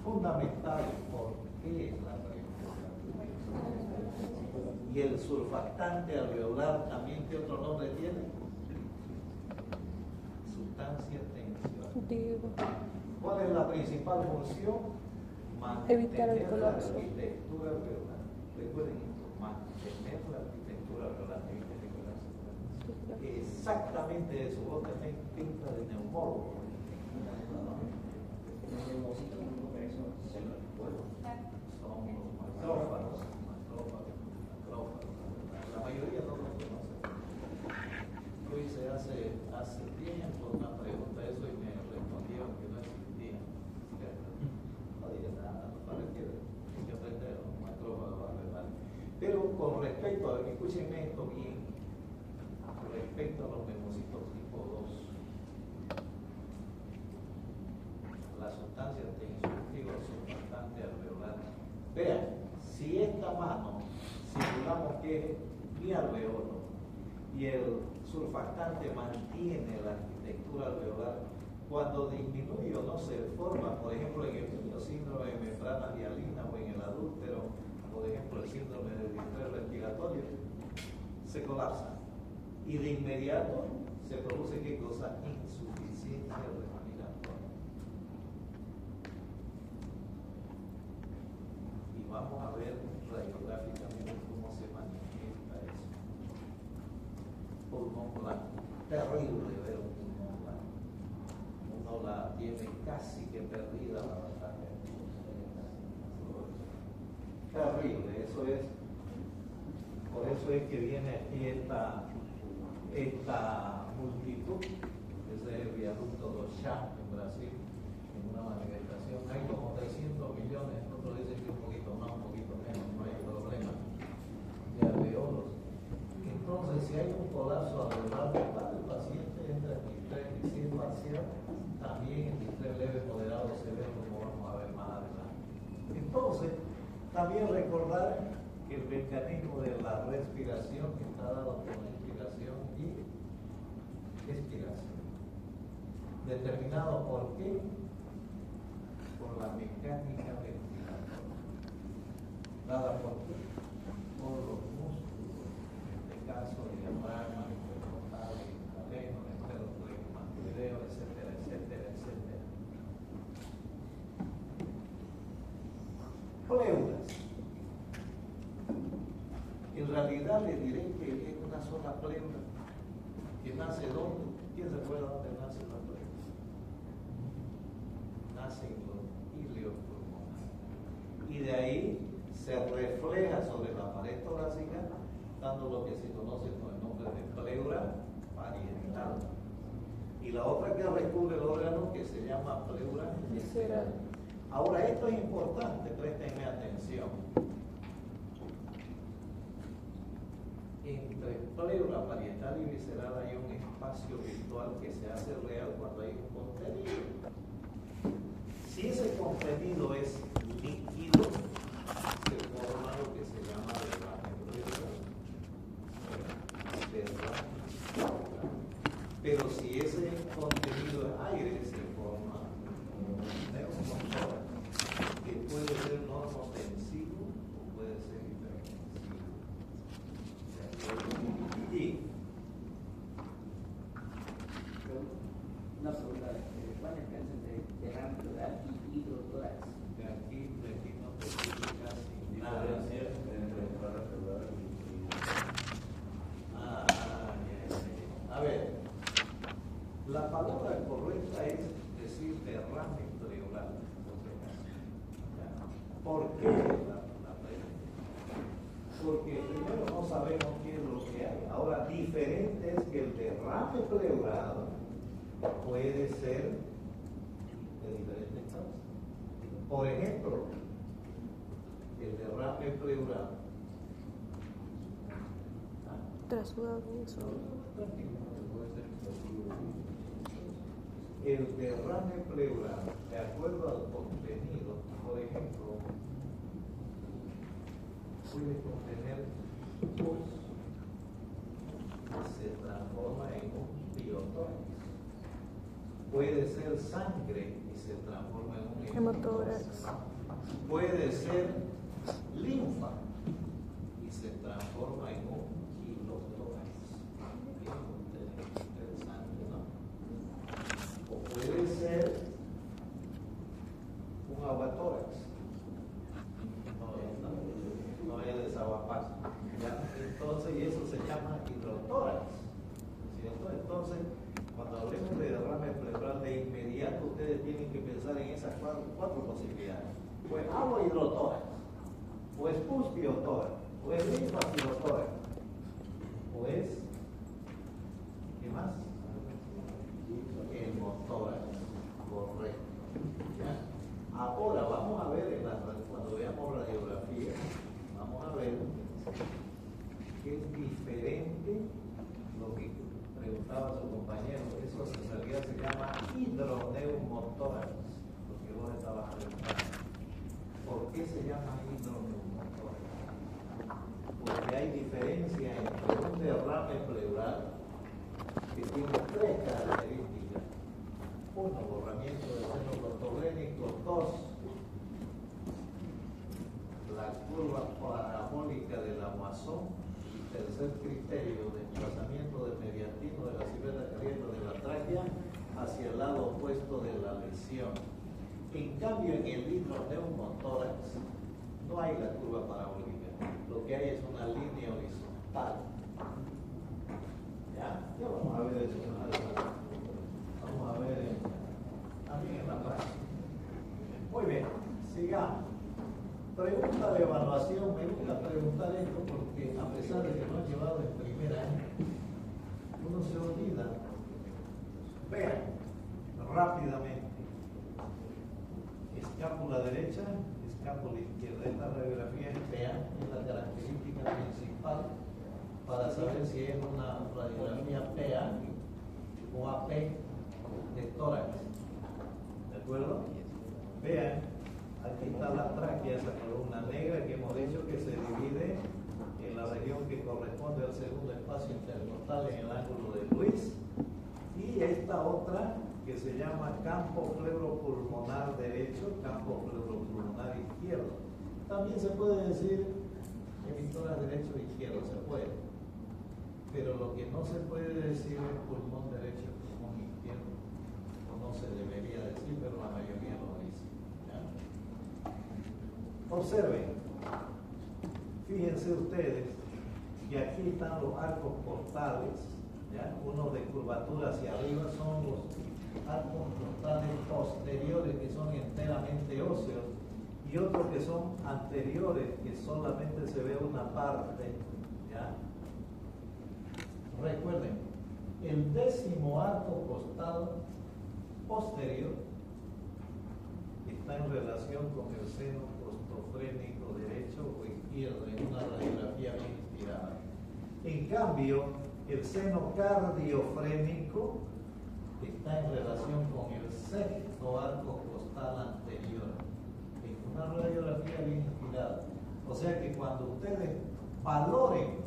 fundamental por qué es la prevención. Y el surfactante alveolar también, ¿qué otro nombre tiene? Sustancia tensional. ¿Cuál es la principal función? Evitar el Mantener la colapso. arquitectura alveolar. Recuerden esto, mantener la arquitectura alveolar. Exactamente eso, vos tenés pinta de neumólogo. Son los macrófagos. La mayoría no los conocen. Yo hice hace tiempo una pregunta de eso y me respondieron que no existía. No dije nada, para que hay que aprender los macrófagos, ¿verdad? Pero con respecto a, escúchenme esto bien, respecto a los memocitos tipo 2, las sustancias tensioactivas son bastante alveolares. Vean, si esta mano simulamos que es mi alveolo y el surfactante mantiene la arquitectura alveolar, cuando disminuye o no se forma, por ejemplo, en el niño síndrome de membrana hialina o en el adúltero, por ejemplo, el síndrome del distrés respiratorio, se colapsa. Y de inmediato se produce ¿qué cosa? Insuficiencia respiratoria. Y vamos a ver radiográficamente cómo se manifiesta eso. Pulmón blanco. Terrible ver un pulmón blanco. Uno la tiene casi que perdida la batalla. Terrible, eso es. Por eso es que viene aquí esta multitud, ese es el viaducto dos Chá en Brasil, en una manifestación. Hay como 300 millones, otros dicen que un poquito más, un poquito menos, no hay problema, de alveolos. Entonces, si hay un colapso alveolar, el paciente entra en distrés y si es parcial, también en distrés leve moderado se ve, como vamos a ver más adelante. Entonces, también recordar que el mecanismo de la respiración está dado por la inspiración y expiración. ¿Determinado por qué? Por la mecánica ventilatoria. ¿Dada por qué? Por los músculos, en este caso, diafragma, intercostal, escaleno, esternocleidomastoideo, etcétera, etcétera, etcétera. Pleuras. En realidad les diré que es una sola pleura que nace ¿dónde? ¿Quién se acuerda dónde nace la pleura? Nace en los ileos pulmonares y de ahí se refleja sobre la pared torácica dando lo que se conoce con el nombre de pleura parietal, y la otra que recubre el órgano que se llama pleura visceral. Ahora esto es importante, préstenme atención. Entre pleura parietal y visceral hay un espacio virtual que se hace real cuando hay un contenido. Si ese contenido es líquido, se forma lo que se llama derrame pleural. Pero si ese contenido es aire, se forma un neumotórax, que puede ser normotensivo o puede ser hipertensivo. Y una pregunta, ¿cuál es la diferencia entre derrame pleural y hidrotórax? de aquí no te explica casi nada. A ver, la palabra correcta es decir derrame pleural. ¿Por qué la pregunta? Porque primero no sabemos qué es lo que hay. Ahora, diferente es que el derrame pleural puede ser de diferentes causas. Por ejemplo, el derrame pleural. El derrame pleural, de acuerdo al contenido, por ejemplo, puede contener pus que se transforma en un biotórax. Puede ser sangre y se transforma en un Hemotórax. Puede ser linfa y se transforma en un kilotórax. Interesante, ¿no? O puede ser un aguatórax. No es desaguapaz. Entonces, y eso se llama hidrotórax. ¿Cierto? Entonces, cuando hablemos de derrame pleural, de inmediato ustedes tienen que pensar en esas cuatro posibilidades. O es agua hidrotórax, o es pus biotórax, o es linfa biotórax, o es, ¿qué más? Hemotórax, correcto. ¿Ya? Ahora vamos a ver, cuando veamos radiografía, vamos a ver que es diferente lo que preguntaba su compañero. Eso en realidad se llama hidroneumotórax, lo que vos estabas preguntando. ¿Por qué se llama hidroneumotórax? Porque hay diferencia entre un derrame pleural que tiene tres características. Uno, borramiento del seno prostoglénico. Dos, la curva parabólica de la Moisson. Tercer criterio, desplazamiento del mediastino de la silueta cardíaca de la tráquea hacia el lado opuesto de la lesión. En cambio, en el hidroneumotórax no hay la curva parabólica, lo que hay es una línea horizontal. ¿Ya? Ya vamos a ver eso. Vamos a ver también en la práctica. Muy bien, sigamos. Pregunta de evaluación, me gusta preguntar esto porque a pesar de que no han llevado en primer año, uno se olvida. Vean rápidamente. Escápula derecha, escápula izquierda. Esta radiografía es PEA, es la característica principal para saber si es una radiografía PEA o AP de tórax. ¿De acuerdo? Vean. Aquí está la tráquea, esa columna negra que hemos dicho que se divide en la región que corresponde al segundo espacio intercostal en el ángulo de Luis, y esta otra que se llama campo pleuropulmonar derecho, campo pleuropulmonar izquierdo. También se puede decir emisoras derecho e izquierdo, se puede, pero lo que no se puede decir es pulmón derecho y pulmón izquierdo, o no se debería decir, pero la mayoría lo dice. Observen, fíjense ustedes que aquí están los arcos costales, ¿ya? Uno de curvatura hacia arriba son los arcos costales posteriores que son enteramente óseos y otros que son anteriores que solamente se ve una parte, ¿ya? Recuerden, el 10º arco costal posterior está en relación con el seno prostofrénico derecho o izquierdo en una radiografía bien inspirada. En cambio, el seno cardiofrénico está en relación con el 6º arco costal anterior en una radiografía bien inspirada. O sea que cuando ustedes valoren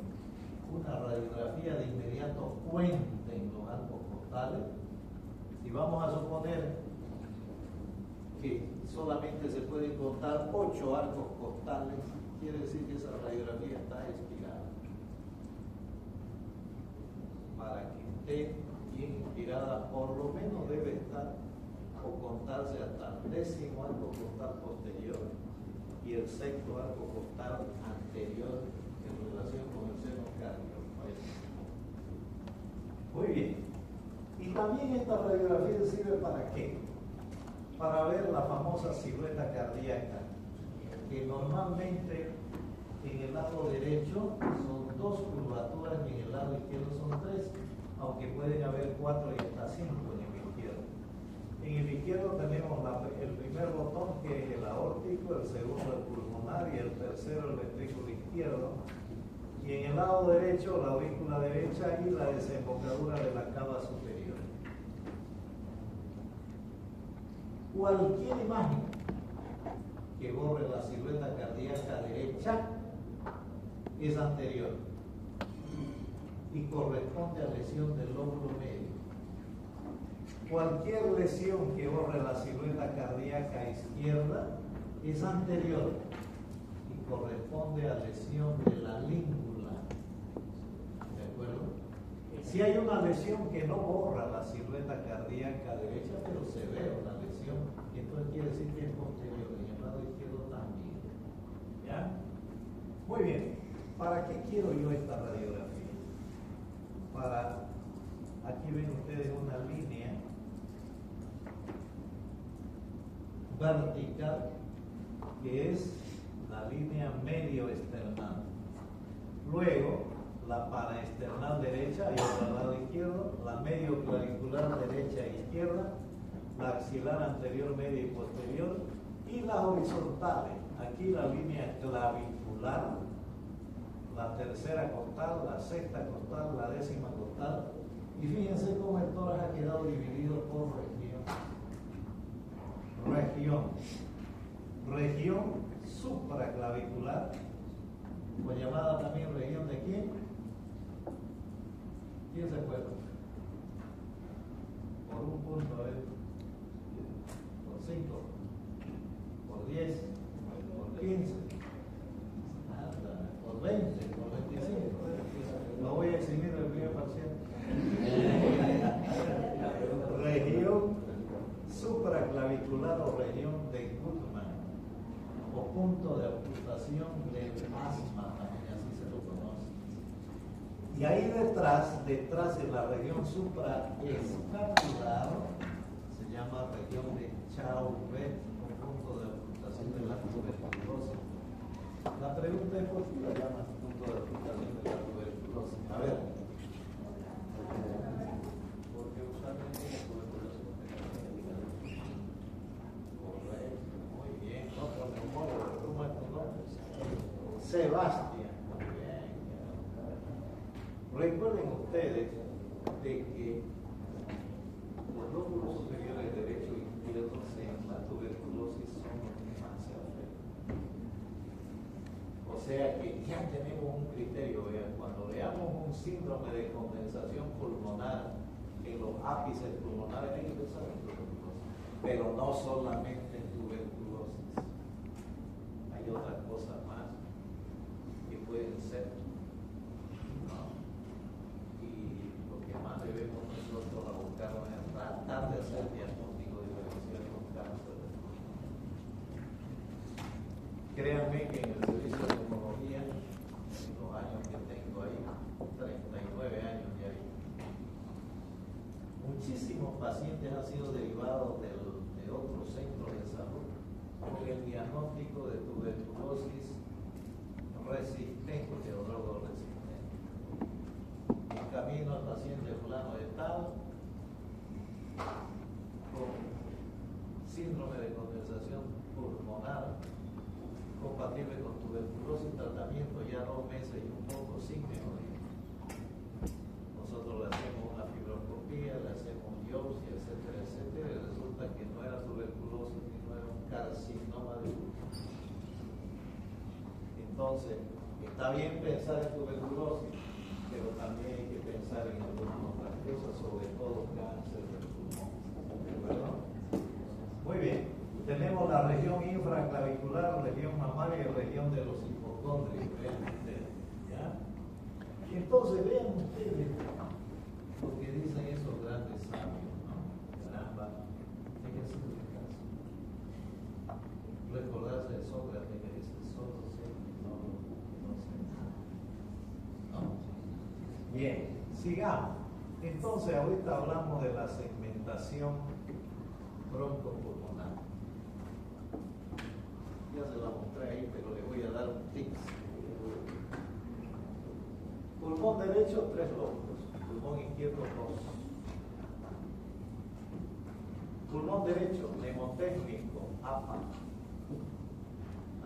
una radiografía, de inmediato cuenten los arcos costales. Si vamos a suponer que solamente se pueden contar 8 arcos costales, quiere decir que esa radiografía está expirada. Para que esté bien inspirada, por lo menos debe estar o contarse hasta el 10º arco costal posterior y el 6º arco costal anterior en relación con el seno cardiofrénico. Muy bien. Y también esta radiografía sirve para ¿qué? Para ver la famosa silueta cardíaca, que normalmente en el lado derecho son 2 curvaturas y en el lado izquierdo son 3, aunque pueden haber 4 y hasta 5 en el izquierdo. En el izquierdo tenemos el primer botón, que es el aórtico, el segundo el pulmonar y el tercero el ventrículo izquierdo. Y en el lado derecho la aurícula derecha y la desembocadura de la cava superior. Cualquier imagen que borre la silueta cardíaca derecha es anterior y corresponde a lesión del lóbulo medio. cualquier lesión que borre la silueta cardíaca izquierda es anterior y corresponde a lesión de la língula. ¿De acuerdo? Si hay una lesión que no borra la silueta cardíaca derecha, pero se ve una lesión, entonces quiere decir que es posterior, y el lado izquierdo también. ¿Ya? Muy bien. ¿Para qué quiero yo esta radiografía? Aquí ven ustedes una línea vertical que es la línea medio external. Luego, la paraesternal derecha y al lado izquierdo, la medio clavicular derecha e izquierda, la axilar anterior, media y posterior, y las horizontales. Aquí la línea clavicular, la tercera costal, la sexta costal, la décima costal. Y fíjense cómo el tórax ha quedado dividido por región supraclavicular, o llamada también región de ¿quién? ¿Quién se acuerda? Por un punto, a ver, por 5, por 10, por 15, por 20, por 25. Lo voy a exhibir el primer parcial. Región supraclavicular o región de Guttmann, o punto de ocultación del asma, también así se lo conoce. Y ahí detrás de la región supraescapular, se llama región de Chauvet, o punto de ocultación de la tuberculosis. La pregunta es por qué la llaman punto de ocultación de la tuberculosis. A ver. Porque usualmente la tuberculosis correcto, muy bien. Otro neumólogo, ¿cómo es tu nombre? Sebastián. Muy bien. Recuerden ustedes de que los lóbulos superiores derecho y izquierdo en la tuberculosis son los que más se afectan. O sea que ya tenemos un criterio, vean, cuando veamos un síndrome de condensación pulmonar en los ápices pulmonares hay que pensar en tuberculosis, pero no solamente en tuberculosis, hay otras cosas más que pueden ser, ¿no? Y lo que más debemos nosotros abocar es tratar de hacer diagnóstico diferencial con cáncer. Créanme que en el servicio de neumología, en los años que tengo ahí, 39 años ya ahí, muchísimos pacientes han sido derivados de otros centros de salud con el diagnóstico de tuberculosis resistente o drogo resistente. En camino al paciente fulano de tal con síndrome de condensación pulmonar compatible con tuberculosis, tratamiento ya 2 meses y un poco sin mejoría. Nosotros le hacemos una fibroscopía, le hacemos biopsia, etcétera, etcétera, y resulta que no era tuberculosis ni no era un carcinoma de pulmón. Entonces, está bien pensar en tuberculosis, pero también hay que pensar en algunas otras cosas, sobre todo cáncer del pulmón. ¿De acuerdo? Muy bien. Tenemos la región infraclavicular, región mamaria y región de los hipocondrios. Vean ustedes, ¿ya? Y entonces vean ustedes lo que dicen esos grandes sabios, ¿no? Caramba, hay que hacer un caso. Recordarse de Sócrates que dice, solo sé que no sé nada. ¿No? Bien, sigamos. Entonces ahorita hablamos de la segmentación broncopulmonar. Ya se la mostré ahí, pero le voy a dar un tips. Pulmón derecho, 3 lóbulos. Pulmón izquierdo, 2. Pulmón derecho, mnemotécnico, APA.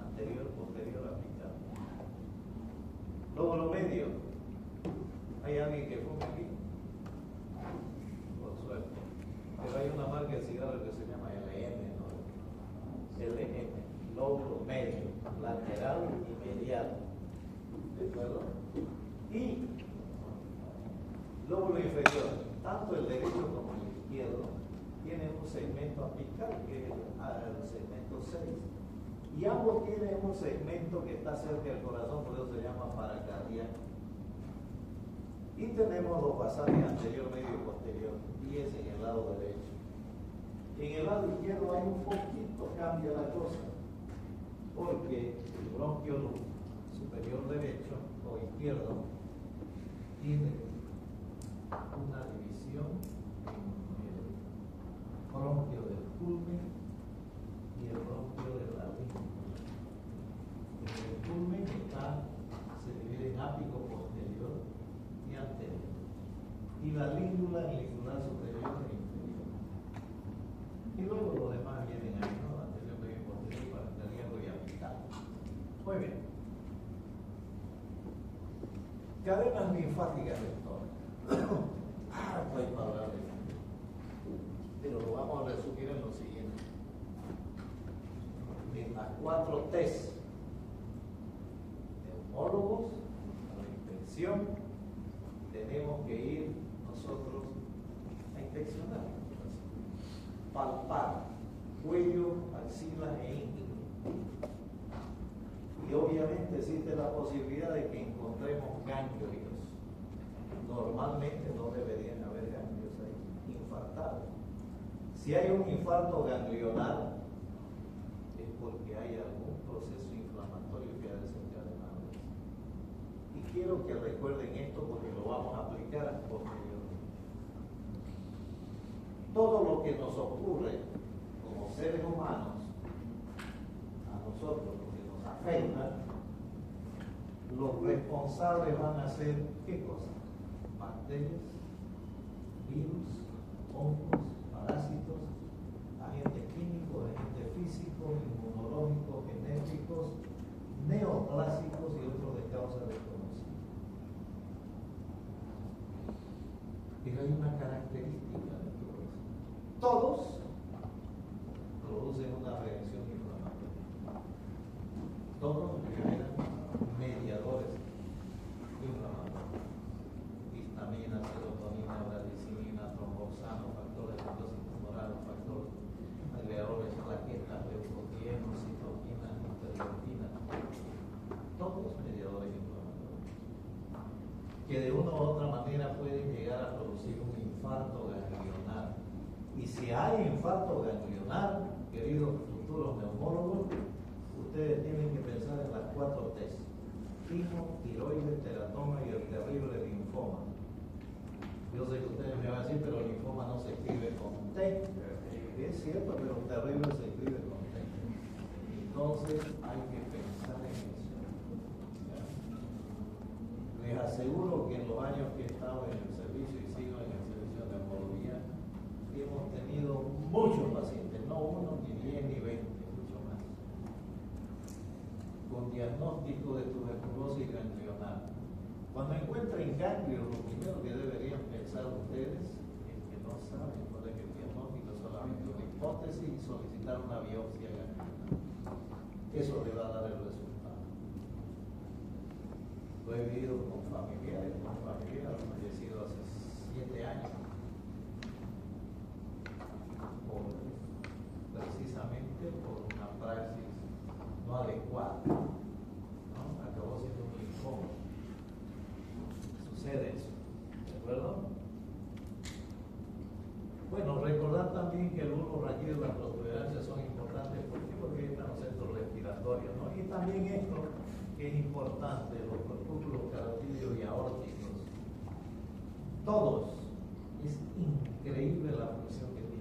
Anterior, posterior, aplicado. Lóbulo medio. ¿Hay alguien que fuma aquí? Por suerte. Pero hay una marca de cigarro que se llama LN, ¿no? LN. Lóbulo medio, lateral y medial. ¿De acuerdo? Y lóbulo inferior, tanto el derecho como el izquierdo, un segmento apical, que es el segmento 6. Y ambos tienen un segmento que está cerca del corazón, por eso se llama paracardíaco. Y tenemos los basales anterior, medio y posterior, y es en el lado derecho. En el lado izquierdo hay un poquito, cambia la cosa, porque el bronquio superior derecho o izquierdo tiene una división en el bronquio del culmen y el bronquio de la língula. En el culmen se divide en ápico posterior y anterior, y la língula en lingular superior e inferior. Y luego los demás vienen ahí, ¿no? Anterior, medio y posterior, paracardíaco y apical. Muy bien. Cadenas linfáticas rectoras. Estoy para hablar de esto, pero lo vamos a resumir en lo siguiente. En las 4 T's: neumólogos, a la inspección, tenemos que ir nosotros a inspeccionar, palpar cuello, axila e ingle. Y obviamente existe la posibilidad de que encontremos ganglios. Normalmente no deberían haber ganglios ahí, infartados. Si hay un infarto ganglionar, es porque hay algún proceso inflamatorio que ha desencadenado eso. Y quiero que recuerden esto porque lo vamos a aplicar posteriormente. Todo lo que nos ocurre como seres humanos, a nosotros, lo que nos afecta, los responsables van a ser, ¿qué cosa? Bacterias, virus, hongos, parásitos, agentes químicos, agentes físicos, inmunológicos, genéticos, neoplásicos y otros de causa desconocida. Pero hay una característica de todo eso. Todos producen una reacción inflamatoria. Todos generan mediadores inflamatorios. Histamina, serotonina, bradicinina, tromboxano, factores de endosis tumoral, factores agregadores, plaquetas, leucotrienos, citoquinas, interleuquinas. Todos mediadores inflamatorios. Que de una u otra manera pueden llegar a producir un infarto ganglionar. Y si hay infarto ganglionar, queridos futuros neumólogos, ustedes tienen que pensar en las 4 T's: timo, tiroides, teratoma y el terrible linfoma. Yo sé que ustedes me van a decir, pero el linfoma no se escribe con T. Es cierto, pero terrible se escribe con T. Entonces hay que pensar en eso. ¿Ya? Les aseguro que en los años que he estado en el servicio y sigo en el servicio de neumología, hemos tenido muchos pacientes, no uno, ni 10, ni 20, mucho más, con diagnóstico de tuberculosis ganglionar. Cuando encuentren ganglios, lo primero que deberían pensar ustedes es que no saben cuál es el diagnóstico, solamente una hipótesis y solicitar una biopsia ganglionar. Eso le va a dar el resultado. Lo he vivido con familiares, fallecido hace 7 años. Precisamente por una praxis no adecuada, ¿no? Acabó siendo un linfoma. Sucede eso, ¿de acuerdo? Bueno, recordar también que el bulbo raquídeo y la protuberancia son importantes. ¿Por qué? Porque están los centros respiratorios, ¿no? Y también esto que es importante, los corpúsculos carotídeos y aórticos. Todos, es increíble la función que tienen.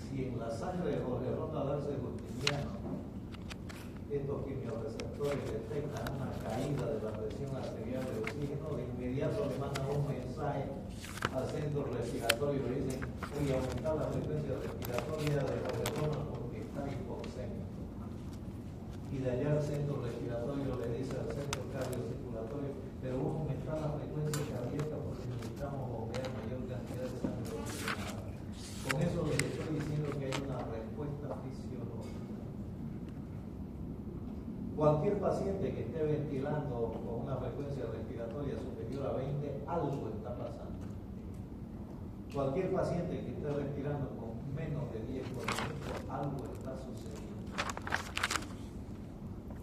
Si en la sangre de Jorge Ronda Darce Justiniano estos quimioreceptores detectan una caída de la presión arterial de oxígeno, de inmediato le mandan un mensaje al centro respiratorio y le dicen: oye, aumentar la frecuencia respiratoria de Jorge Ronda porque está hipoxémico. Y de allá el centro respiratorio le dice al centro cardiocirculatorio: pero vamos a aumentar la frecuencia cardíaca porque necesitamos bombear mayor cantidad de sangre oxigenada. Con eso les estoy diciendo que hay una respuesta fisiológica. Cualquier paciente que esté ventilando con una frecuencia respiratoria superior a 20, algo está pasando. Cualquier paciente que esté respirando con menos de 10 por minuto, algo está sucediendo.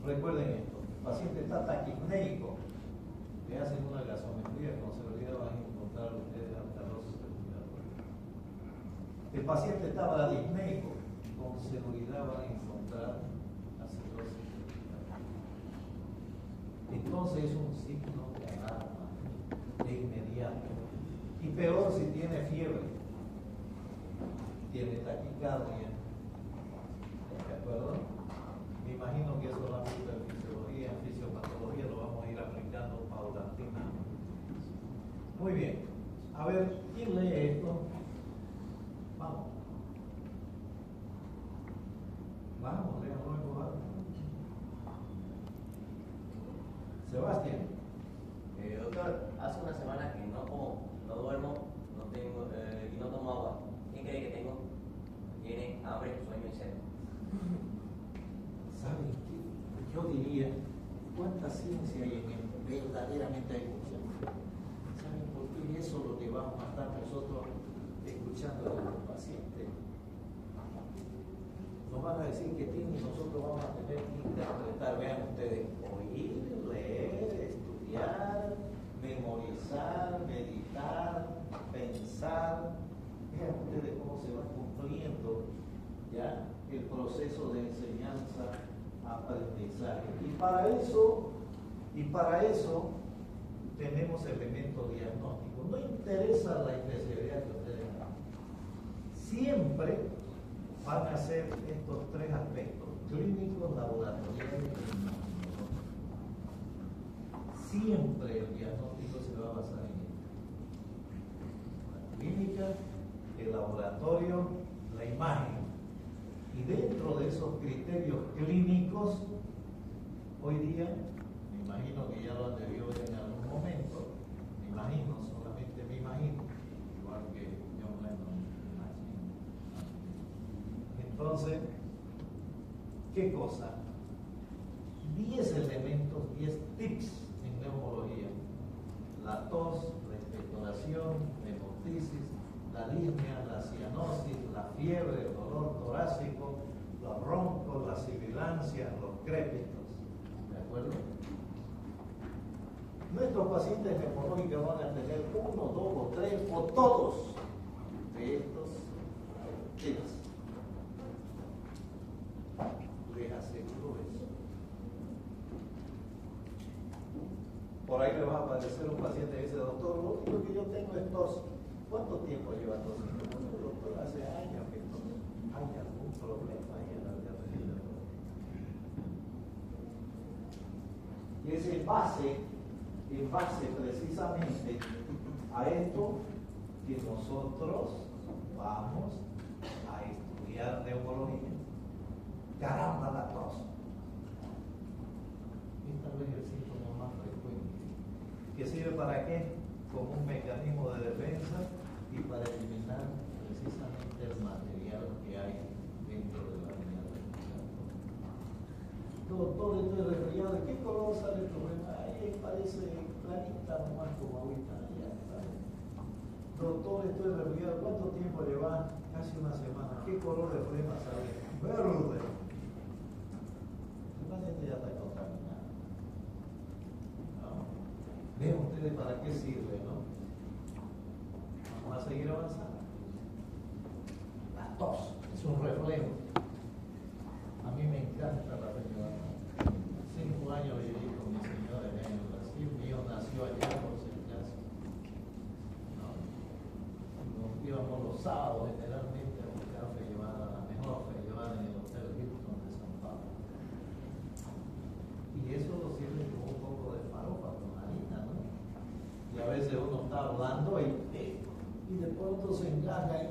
Recuerden esto, el paciente está taquipneico, le hacen una gasometría, con seguridad van a encontrar ustedes alcalosis respiratoria. El paciente está bradipneico, con seguridad van a encontrar acidosis respiratoria. Entonces es un signo de alarma, de inmediato. Y peor si tiene fiebre, tiene taquicardia, ¿de acuerdo? Me imagino que eso lo han visto en fisiología, en fisiopatología, lo vamos a ir aplicando paulatinamente. Muy bien. A ver, ¿quién lee esto? Vamos. Vamos, léanlo en voz alta. Sebastián. Doctor, hace una semana que no como, no duermo, no tengo, y no tomo agua. ¿Qué cree que tengo? Tiene hambre, sueño y sed. ¿Saben qué? Yo diría, ¿cuánta ciencia hay en esto? Verdaderamente hay mucha. ¿Saben por qué eso lo que vamos a estar nosotros escuchando de los pacientes? Nos van a decir que tienen y nosotros vamos a tener que interpretar. Vean ustedes, oír, leer, estudiar, memorizar, meditar, pensar. Vean ustedes cómo se va cumpliendo ya el proceso de enseñanza, aprendizaje. Y para eso tenemos elementos diagnósticos. No interesa la especialidad que ustedes hagan. Siempre van a ser estos tres aspectos: clínicos, laboratoriales y inmunológicos. Siempre el diagnóstico se va a basar en esto: la clínica, el laboratorio, la imagen. Y dentro de esos criterios clínicos, hoy día, me imagino que ya lo han debido ver en algún momento, me imagino, solamente me imagino, igual que John Lennon, me imagino. Entonces, ¿qué cosa? 10 elementos, 10 tips en neumología: la tos, la expectoración, la hemotisis, la disnea, la cianosis, la fiebre, el dolor torácico, los roncos, las sibilancias, los crépitos. ¿De acuerdo? Nuestros pacientes neumológicos van a tener 1, 2 o 3 o todos de estos tips. Les aseguro eso. Por ahí le va a aparecer un paciente que dice: doctor, lo único que yo tengo es tos. ¿Cuánto tiempo lleva tosiendo? Bueno, doctor, hace años que no hay algún problema ahí en la vía respiratoria. Y es en base precisamente a esto que nosotros vamos a estudiar neumología. Caramba, la tos. Es tal vez el síntoma más frecuente. ¿Que sirve para qué? Como un mecanismo de defensa y para eliminar precisamente el material que hay dentro de la vía respiratoria. Doctor, estoy resfriado. ¿De qué color sale el problema? Ahí parece clarita nomás como ahorita. Ya está. Doctor, estoy resfriado. ¿Cuánto tiempo lleva? Casi una semana. ¿Qué color de flema sale? Verde. El paciente ya está contaminado. Vean ustedes para qué sirve, ¿no? Vamos a seguir avanzando. La tos es un reflejo. A mí me encanta la región. 5 años viví con mi señora allá en Brasil. Mi hijo nació allá por si acaso. Nos íbamos los sábados generalmente a buscar feijoada, la mejor feijoada en el Hotel Hilton de San Pablo. Y eso lo sirve como un poco de farofa con harina, ¿no? Y a veces uno está hablando y de pronto se encaja y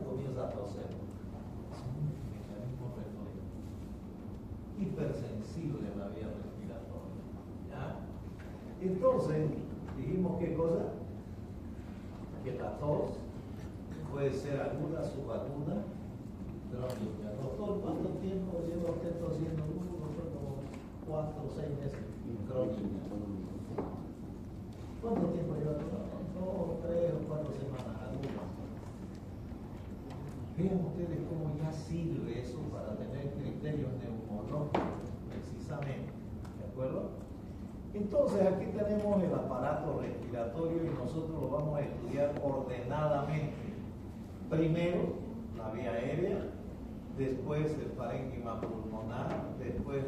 comienza a toser. Es un mecanismo reflejo. Hipersensible a la vía respiratoria. ¿Ya? Entonces, dijimos qué cosa: que la tos puede ser aguda, subaguda, crónica. Doctor, ¿cuánto tiempo lleva usted tosiendo? Como 4 o 6 meses. Crónica. ¿Cuánto tiempo lleva tosiendo? 3 o 4 semanas algunas. Vean ustedes cómo ya sirve eso para tener criterios neumológicos, precisamente. ¿De acuerdo? Entonces aquí tenemos el aparato respiratorio y nosotros lo vamos a estudiar ordenadamente. Primero, la vía aérea, después el parénquima pulmonar, después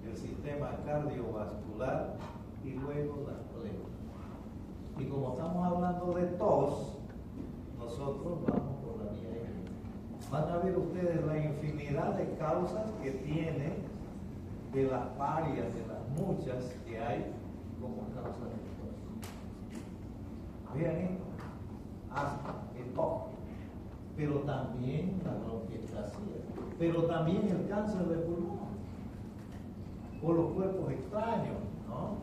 el sistema cardiovascular y luego las pleuras. Y como estamos hablando de tos, nosotros vamos por la vía aérea. Van a ver ustedes la infinidad de causas que tiene, de las varias, de las muchas que hay como causas de tos. Vean esto, asma, el tos, pero también la bronquiectasia, pero también el cáncer de pulmón, o los cuerpos extraños, ¿no?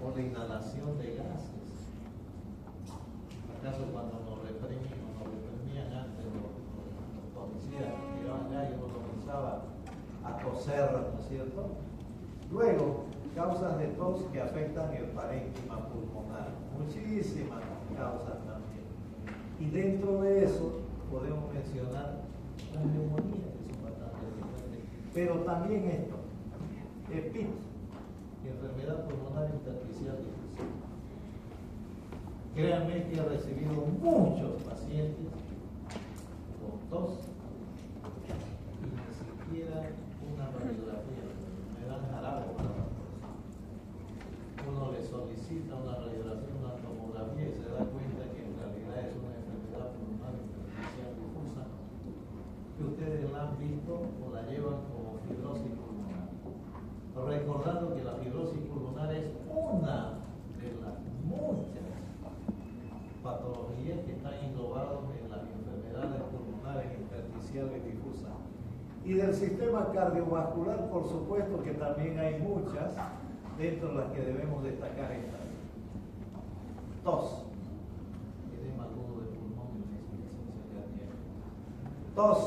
O la inhalación de gases. ¿Acaso cuando nos reprimían antes los policías que tiraban gas y uno comenzaba a toser, ¿no es cierto? Luego, causas de tos que afectan el parénquima pulmonar. Muchísimas causas también. Y dentro de eso podemos mencionar las neumonías, que son bastante frecuentes. Pero también esto, EPIT, enfermedad pulmonar intersticial difusa. Créanme que he recibido muchos pacientes con tos y ni siquiera una radiografía. Me dan jarabe para la tos. Uno le solicita una radiografía, una tomografía y se da cuenta que en realidad es una enfermedad pulmonar intersticial difusa que ustedes la han visto o la llevan como fibrosis pulmonar. Recordando que la fibrosis pulmonar es una de las muchas patologías que están englobadas en las enfermedades pulmonares intersticiales difusas. Y del sistema cardiovascular, por supuesto que también hay muchas, dentro de las que debemos destacar esta. Tos, edema agudo de pulmón y una insuficiencia cardíaca. Tos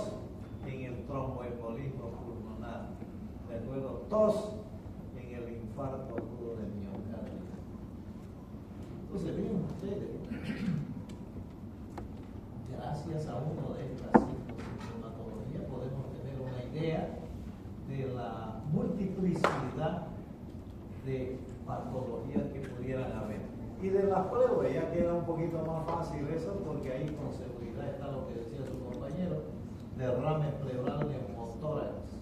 en el tromboembolismo pulmonar, ¿de acuerdo? Tos en el infarto agudo del miocardio. Entonces, miren ustedes, gracias a uno de estas sintomatologías podemos tener una idea de la multiplicidad de patologías que pudieran haber. Y de las pruebas ya queda un poquito más fácil eso, porque ahí con seguridad está lo que decía su compañero, derrame pleural neumotórax.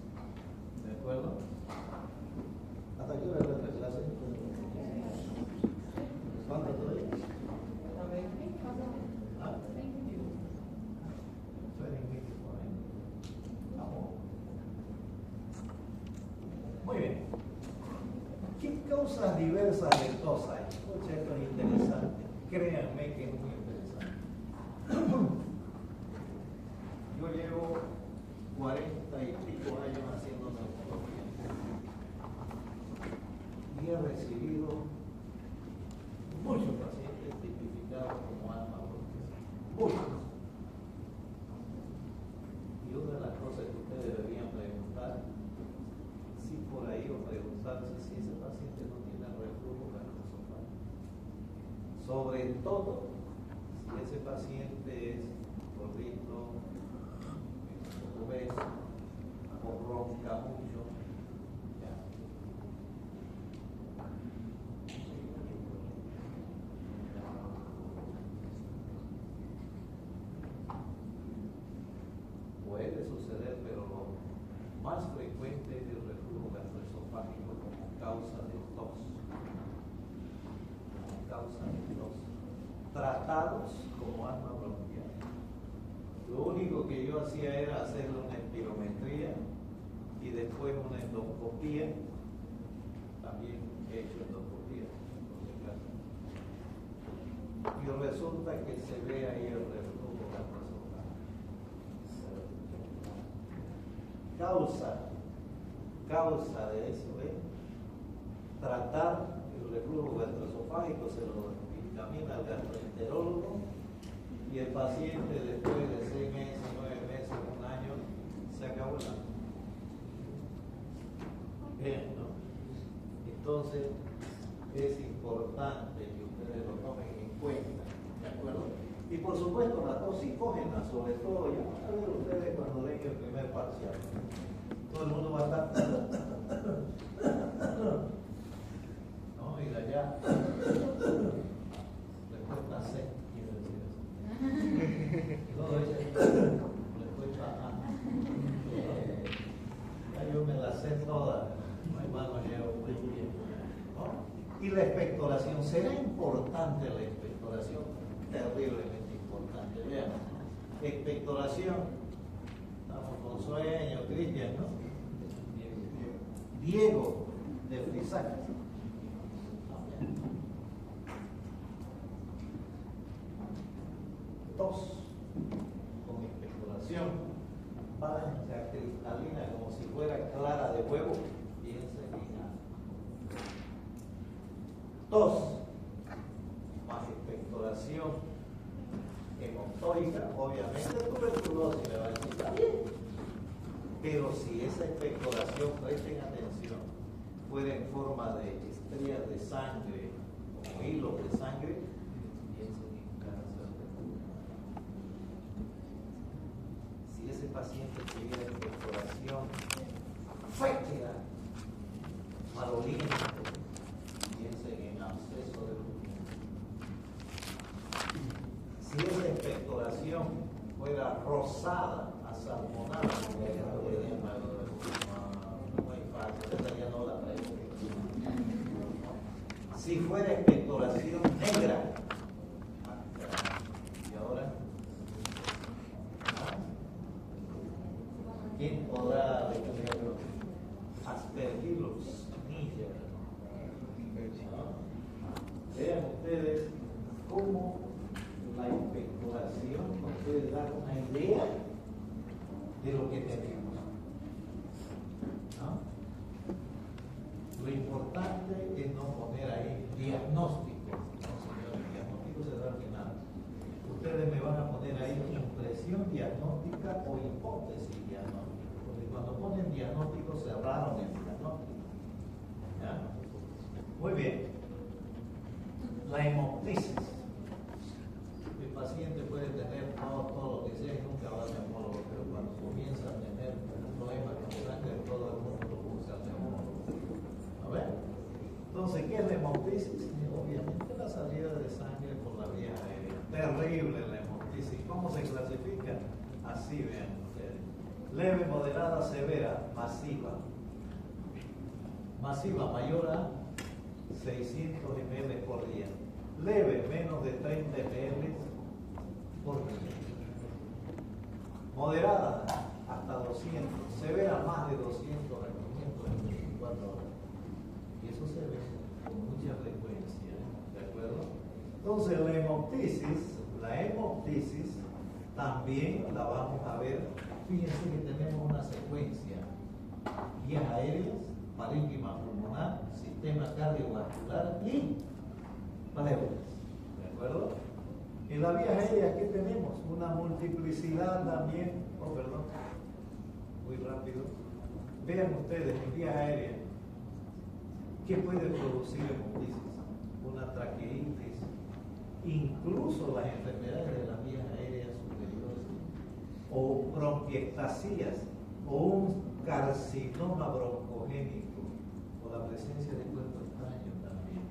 ¿De acuerdo? ¿Hasta qué hora es la clase? ¿Cuánto todavía? ¿Ah? 20 minutos por ahí. Vamos. Muy bien. ¿Qué causas diversas de tos hay? Escucha, esto es interesante. Créanme que es muy interesante. Yo llevo 40 y pico años haciendo neumología y he recibido muchos pacientes tipificados como asma bronquial. Muchos. Y una de las cosas que ustedes deberían preguntar, si por ahí o preguntarse si ese paciente no tiene reflujo gastroesofágico. Sobre todo, si ese paciente es gordito, obeso, o ronca mucho, ya. Puede suceder, pero lo más frecuente es el reflujo gastroesofágico como causa de tos. Como causa de tos. Tratados como asma bronquial. Lo único que yo hacía era hacerle una espirometría y después una endoscopía. También he hecho endoscopía, por si acaso. Y resulta que se ve ahí el reflujo gastroesofágico. Causa de eso, ¿ven? Tratar el reflujo gastroesofágico se lo dictamina al gastroenterólogo y el paciente después de 6 meses, 9 meses, 1 año, se acabó el año. Bien, ¿no? Entonces es importante importante que ustedes lo tomen en cuenta, ¿de acuerdo? Y por supuesto la tos psicógena, sobre todo, ya van a ver ustedes cuando den el primer parcial. Todo el mundo va a estar... No, mira, ya le cuesta hacer, quiero decir eso. Todo eso le cuesta ya yo me la sé toda, mi hermano llevo muy bien, ¿no? Y la expectoración, será importante la expectoración, terriblemente importante. Vean, expectoración, estamos con sueño, Cristian, ¿no? Diego de Frisac. Tos con expectoración, blanca, cristalina, como si fuera clara de huevo, piensa en nada. Tos más expectoración hemotórica, obviamente tuberculosis me va a decir, está bien. Pero si esa expectoración, presten atención, fuera en forma de estrías de sangre, como hilos de sangre, piensen en cáncer de pulmón. Si ese paciente tuviera expectoración fétida, maloliente, piensen en absceso de pulmón. Si esa expectoración fuera rosada, asalmonada, si fuera expectoración negra, y ahora, ¿quién podrá definirlo? Aspergillus niger. Vean ustedes cómo la expectoración nos puede dar una idea de lo que tenemos, ¿no? Lo importante es no poner ahí diagnóstico, no señores, diagnóstico se da al final. Ustedes me van a poner ahí impresión diagnóstica o hipótesis diagnóstica, porque cuando ponen diagnóstico cerraron el diagnóstico, ¿ya? Muy bien. La hemoptisis. El paciente puede tener todo lo que sea y nunca va al neumólogo, pero cuando comienza a tener un problema con sangre, todo el mundo busca al neumólogo. ¿A ver? Entonces, ¿qué es la hemoptisis? Obviamente la salida de sangre por la vía aérea. Terrible la hemoptisis. ¿Cómo se clasifica? Así vean ustedes. Leve, moderada, severa, masiva. Masiva, mayor a 600 ml por día. Leve, menos de 30 ml por día. Moderada, hasta 200. Severa, más de 200 requerimientos en 24 horas. Y eso se ve con mucha frecuencia, ¿de acuerdo? Entonces, la hemoptisis también la vamos a ver. Fíjense que tenemos una secuencia: vías aéreas, parénquima pulmonar, sistema cardiovascular y pleuritis, ¿de acuerdo? En la vía aérea, ¿qué tenemos? Una multiplicidad también, muy rápido. Vean ustedes, en vía aérea, ¿qué puede producir hemoptisis? Una traqueitis, incluso las enfermedades de las vías aéreas superiores, o bronquiectasias, o un carcinoma broncogénico, o la presencia de cuerpo extraño también.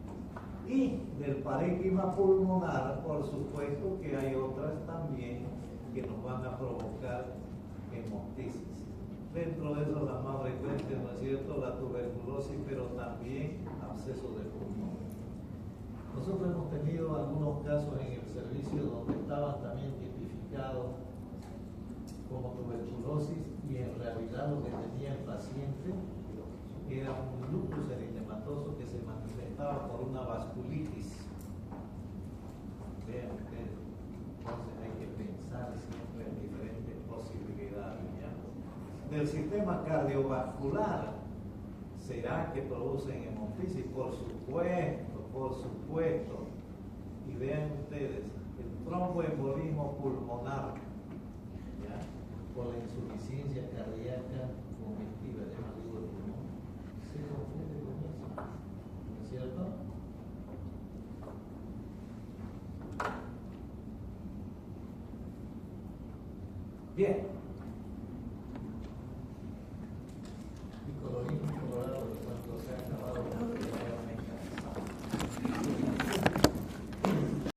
Y del parénquima pulmonar, por supuesto que hay otras también que nos van a provocar hemoptisis. Dentro de eso, las más frecuentes, ¿no es cierto?, la tuberculosis, pero también absceso de pulmón. Nosotros hemos tenido algunos casos en el servicio donde estaban también tipificados como tuberculosis y en realidad lo que tenía el paciente era un lupus eritematoso que se manifestaba por una vasculitis. Vean ustedes, entonces hay que pensar siempre en diferentes posibilidades, ¿ya? Del sistema cardiovascular, ¿será que producen hemoptisis? Por supuesto. Y vean ustedes, el tromboembolismo pulmonar, ¿ya?, por la insuficiencia cardíaca congestiva, llama digo el pulmón, se confunde con eso, ¿no es cierto? Bien,